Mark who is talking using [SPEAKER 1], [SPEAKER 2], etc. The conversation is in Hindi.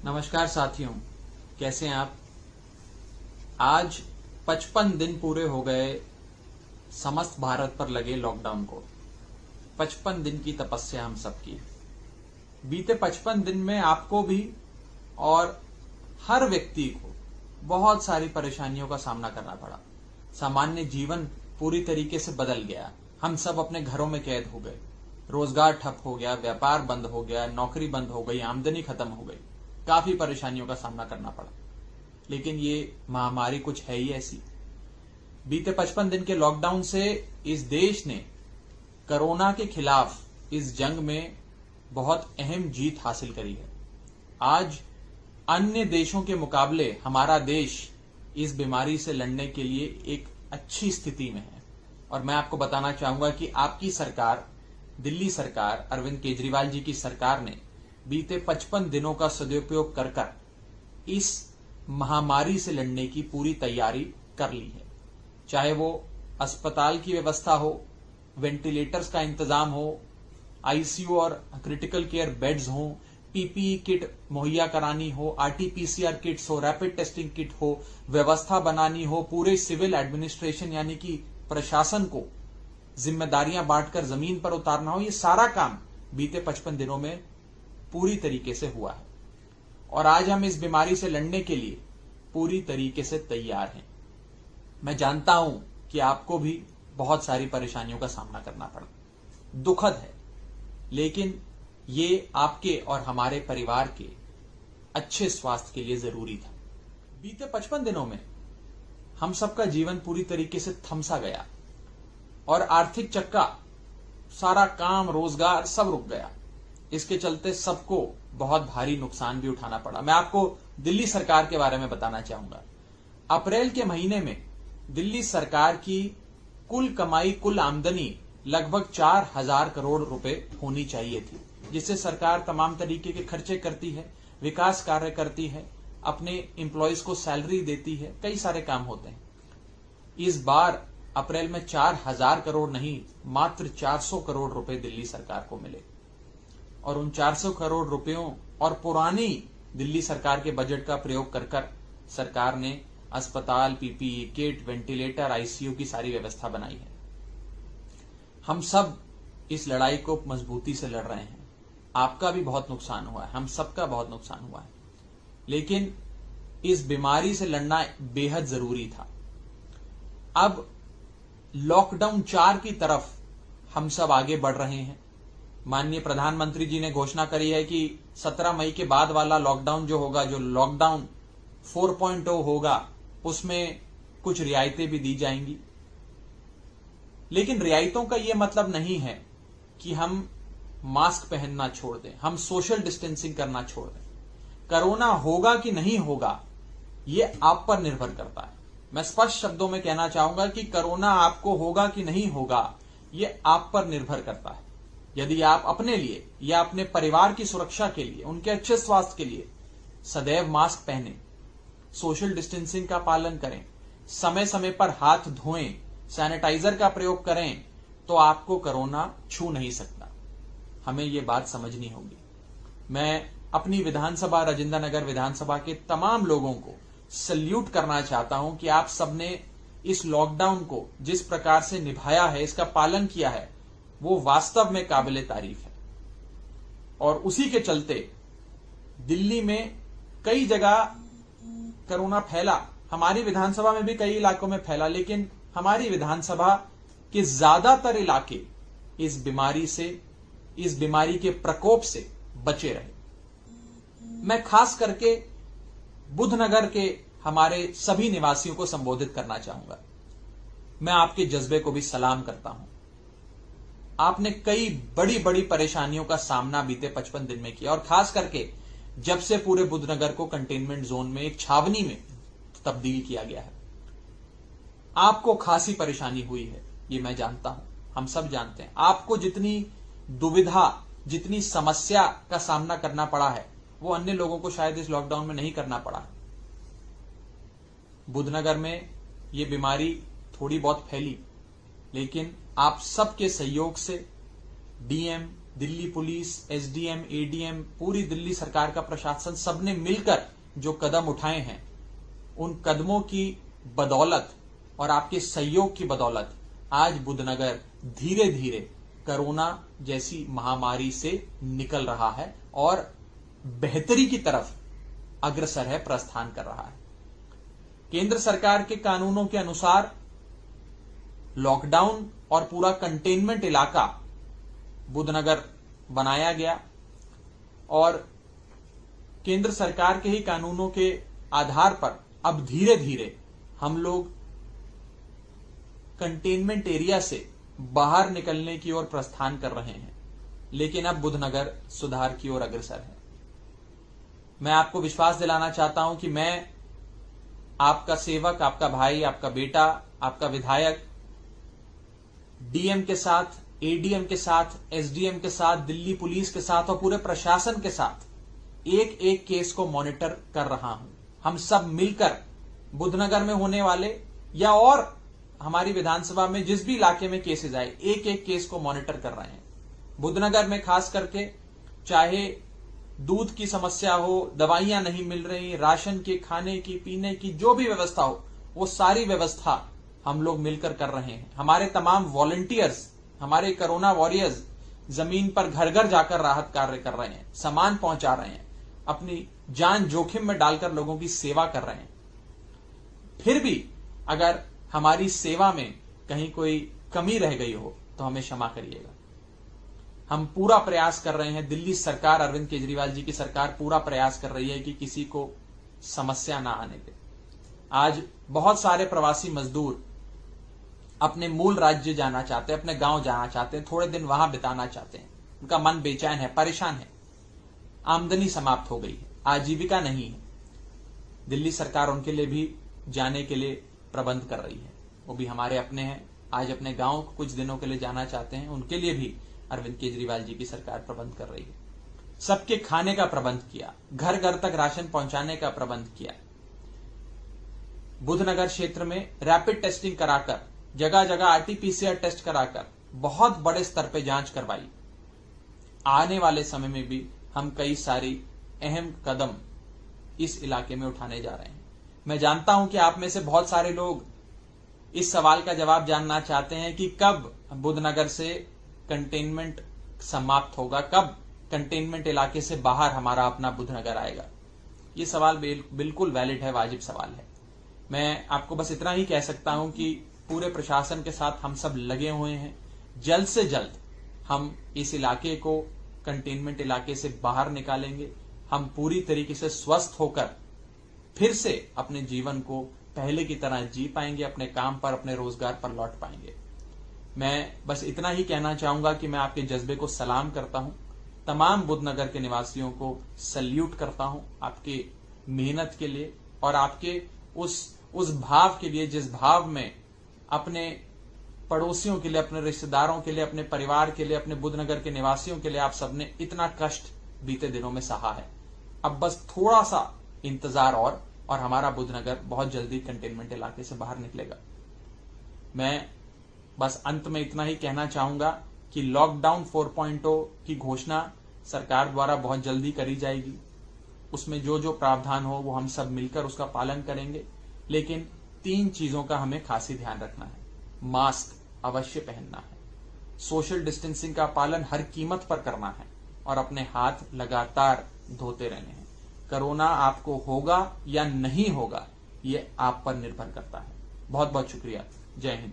[SPEAKER 1] नमस्कार साथियों, कैसे हैं आप। आज 55 दिन पूरे हो गए समस्त भारत पर लगे लॉकडाउन को। 55 दिन की तपस्या हम सबकी। बीते 55 दिन में आपको भी और हर व्यक्ति को बहुत सारी परेशानियों का सामना करना पड़ा। सामान्य जीवन पूरी तरीके से बदल गया। हम सब अपने घरों में कैद हो गए। रोजगार ठप हो गया, व्यापार बंद हो गया, नौकरी बंद हो गई, आमदनी खत्म हो गई। काफी परेशानियों का सामना करना पड़ा। लेकिन ये महामारी कुछ है ही ऐसी। बीते 55 दिन के लॉकडाउन से इस देश ने कोरोना के खिलाफ इस जंग में बहुत अहम जीत हासिल करी है। आज अन्य देशों के मुकाबले हमारा देश इस बीमारी से लड़ने के लिए एक अच्छी स्थिति में है। और मैं आपको बताना चाहूंगा कि आपकी सरकार, दिल्ली सरकार, अरविंद केजरीवाल जी की सरकार ने बीते 55 दिनों का सदुपयोग कर इस महामारी से लड़ने की पूरी तैयारी कर ली है। चाहे वो अस्पताल की व्यवस्था हो, वेंटिलेटर्स का इंतजाम हो, आईसीयू और क्रिटिकल केयर बेड्स हो, पीपीई किट मुहैया करानी हो, आरटीपीसीआर किट्स हो, रैपिड टेस्टिंग किट हो, व्यवस्था बनानी हो, पूरे सिविल एडमिनिस्ट्रेशन यानी कि प्रशासन को जिम्मेदारियां बांटकर जमीन पर उतारना हो, ये सारा काम बीते 55 दिनों में पूरी तरीके से हुआ है। और आज हम इस बीमारी से लड़ने के लिए पूरी तरीके से तैयार हैं। मैं जानता हूं कि आपको भी बहुत सारी परेशानियों का सामना करना पड़ा। दुखद है, लेकिन ये आपके और हमारे परिवार के अच्छे स्वास्थ्य के लिए जरूरी था। बीते 55 दिनों में हम सबका जीवन पूरी तरीके से थमसा गया और आर्थिक चक्का, सारा काम, रोजगार सब रुक गया। इसके चलते सबको बहुत भारी नुकसान भी उठाना पड़ा। मैं आपको दिल्ली सरकार के बारे में बताना चाहूंगा। अप्रैल के महीने में दिल्ली सरकार की कुल कमाई, कुल आमदनी लगभग 4,000 करोड़ रुपए होनी चाहिए थी, जिससे सरकार तमाम तरीके के खर्चे करती है, विकास कार्य करती है, अपने एम्प्लॉयज को सैलरी देती है, कई सारे काम होते हैं। इस बार अप्रैल में 4,000 करोड़ नहीं, मात्र 400 करोड़ रुपए दिल्ली सरकार को मिले। और उन 400 करोड़ रुपयों और पुरानी दिल्ली सरकार के बजट का प्रयोग कर सरकार ने अस्पताल, पीपीई किट, वेंटिलेटर, आईसीयू की सारी व्यवस्था बनाई है। हम सब इस लड़ाई को मजबूती से लड़ रहे हैं। आपका भी बहुत नुकसान हुआ है, हम सबका बहुत नुकसान हुआ है, लेकिन इस बीमारी से लड़ना बेहद जरूरी था। अब लॉकडाउन 4 की तरफ हम सब आगे बढ़ रहे हैं। माननीय प्रधानमंत्री जी ने घोषणा करी है कि 17 मई के बाद वाला लॉकडाउन जो होगा, जो लॉकडाउन 4.0 होगा, उसमें कुछ रियायतें भी दी जाएंगी। लेकिन रियायतों का यह मतलब नहीं है कि हम मास्क पहनना छोड़ दें, हम सोशल डिस्टेंसिंग करना छोड़ दें। कोरोना होगा कि नहीं होगा, यह आप पर निर्भर करता है। मैं स्पष्ट शब्दों में कहना चाहूंगा कि कोरोना आपको होगा कि नहीं होगा, यह आप पर निर्भर करता है। यदि आप अपने लिए या अपने परिवार की सुरक्षा के लिए, उनके अच्छे स्वास्थ्य के लिए सदैव मास्क पहनें, सोशल डिस्टेंसिंग का पालन करें, समय समय पर हाथ धोएं, सैनिटाइजर का प्रयोग करें, तो आपको कोरोना छू नहीं सकता। हमें यह बात समझनी होगी। मैं अपनी विधानसभा, राजेंद्र नगर विधानसभा के तमाम लोगों को सल्यूट करना चाहता हूं कि आप सबने इस लॉकडाउन को जिस प्रकार से निभाया है, इसका पालन किया है, वो वास्तव में काबिले तारीफ है। और उसी के चलते दिल्ली में कई जगह कोरोना फैला, हमारी विधानसभा में भी कई इलाकों में फैला, लेकिन हमारी विधानसभा के ज्यादातर इलाके इस बीमारी के प्रकोप से बचे रहे। मैं खास करके बुद्धनगर के हमारे सभी निवासियों को संबोधित करना चाहूंगा। मैं आपके जज्बे को भी सलाम करता हूं। आपने कई बड़ी बड़ी परेशानियों का सामना बीते 55 दिन में किया, और खास करके जब से पूरे बुद्धनगर को कंटेनमेंट जोन में, एक छावनी में तब्दील किया गया है। आपको खासी परेशानी हुई है, ये मैं जानता हूं, हम सब जानते हैं। आपको जितनी दुविधा, जितनी समस्या का सामना करना पड़ा है, वो अन्य लोगों को शायद इस लॉकडाउन में नहीं करना पड़ा है। बुद्धनगर में ये बीमारी थोड़ी बहुत फैली, लेकिन आप सबके सहयोग से DM, Delhi police, SDM, ADM, पूरी दिल्ली सरकार का प्रशासन, सबने मिलकर जो कदम उठाए हैं, उन कदमों की बदौलत और आपके सहयोग की बदौलत आज बुद्धनगर धीरे धीरे कोरोना जैसी महामारी से निकल रहा है और बेहतरी की तरफ अग्रसर है, प्रस्थान कर रहा है। केंद्र सरकार के कानूनों के अनुसार लॉकडाउन और पूरा कंटेनमेंट इलाका बुद्धनगर बनाया गया और केंद्र सरकार के ही कानूनों के आधार पर अब धीरे धीरे हम लोग कंटेनमेंट एरिया से बाहर निकलने की ओर प्रस्थान कर रहे हैं। लेकिन अब बुद्धनगर सुधार की ओर अग्रसर है। मैं आपको विश्वास दिलाना चाहता हूं कि मैं आपका सेवक, आपका भाई, आपका बेटा, आपका विधायक डीएम के साथ, एडीएम के साथ, एसडीएम के साथ, दिल्ली पुलिस के साथ और पूरे प्रशासन के साथ एक एक केस को मॉनिटर कर रहा हूं। हम सब मिलकर बुद्धनगर में होने वाले या और हमारी विधानसभा में जिस भी इलाके में केसेस आए, एक एक केस को मॉनिटर कर रहे हैं। बुद्धनगर में खास करके चाहे दूध की समस्या हो, दवाइयां नहीं मिल रही, राशन की, खाने की, पीने की जो भी व्यवस्था हो, वो सारी व्यवस्था हम लोग मिलकर कर रहे हैं। हमारे तमाम वॉलंटियर्स, हमारे कोरोना वॉरियर्स जमीन पर घर घर जाकर राहत कार्य कर रहे हैं, सामान पहुंचा रहे हैं, अपनी जान जोखिम में डालकर लोगों की सेवा कर रहे हैं। फिर भी अगर हमारी सेवा में कहीं कोई कमी रह गई हो तो हमें क्षमा करिएगा। हम पूरा प्रयास कर रहे हैं, दिल्ली सरकार, अरविंद केजरीवाल जी की सरकार पूरा प्रयास कर रही है कि किसी को समस्या ना आने दे। आज बहुत सारे प्रवासी मजदूर अपने मूल राज्य जाना चाहते हैं, अपने गांव जाना चाहते हैं, थोड़े दिन वहां बिताना चाहते हैं। उनका मन बेचैन है, परेशान है, आमदनी समाप्त हो गई है, आजीविका नहीं है। दिल्ली सरकार उनके लिए भी जाने के लिए प्रबंध कर रही है। वो भी हमारे अपने हैं, आज अपने गांव कुछ दिनों के लिए जाना चाहते हैं, उनके लिए भी अरविंद केजरीवाल जी की सरकार प्रबंध कर रही है। सबके खाने का प्रबंध किया, घर घर तक राशन पहुंचाने का प्रबंध किया। बुद्धनगर क्षेत्र में रैपिड टेस्टिंग कराकर, जगह जगह आरटीपीसीआर टेस्ट कराकर बहुत बड़े स्तर पर जांच करवाई। आने वाले समय में भी हम कई सारी अहम कदम इस इलाके में उठाने जा रहे हैं। मैं जानता हूं कि आप में से बहुत सारे लोग इस सवाल का जवाब जानना चाहते हैं कि कब बुद्धनगर से कंटेनमेंट समाप्त होगा, कब कंटेनमेंट इलाके से बाहर हमारा अपना बुद्धनगर आएगा। ये सवाल बिल्कुल वैलिड है, वाजिब सवाल है। मैं आपको बस इतना ही कह सकता हूं कि पूरे प्रशासन के साथ हम सब लगे हुए हैं। जल्द से जल्द हम इस इलाके को कंटेनमेंट इलाके से बाहर निकालेंगे। हम पूरी तरीके से स्वस्थ होकर फिर से अपने जीवन को पहले की तरह जी पाएंगे, अपने काम पर, अपने रोजगार पर लौट पाएंगे। मैं बस इतना ही कहना चाहूंगा कि मैं आपके जज्बे को सलाम करता हूं, तमाम बुद्धनगर के निवासियों को सल्यूट करता हूं आपके मेहनत के लिए और आपके उस भाव के लिए जिस भाव में अपने पड़ोसियों के लिए, अपने रिश्तेदारों के लिए, अपने परिवार के लिए, अपने बुद्धनगर के निवासियों के लिए आप सबने इतना कष्ट बीते दिनों में सहा है। अब बस थोड़ा सा इंतजार और हमारा बुद्धनगर बहुत जल्दी कंटेनमेंट इलाके से बाहर निकलेगा। मैं बस अंत में इतना ही कहना चाहूंगा कि लॉकडाउन 4.0 की घोषणा सरकार द्वारा बहुत जल्दी करी जाएगी। उसमें जो जो प्रावधान हो वो हम सब मिलकर उसका पालन करेंगे। लेकिन 3 चीजों का हमें खास ही ध्यान रखना है। मास्क अवश्य पहनना है, सोशल डिस्टेंसिंग का पालन हर कीमत पर करना है और अपने हाथ लगातार धोते रहने हैं। कोरोना आपको होगा या नहीं होगा, ये आप पर निर्भर करता है। बहुत बहुत शुक्रिया। जय हिंद।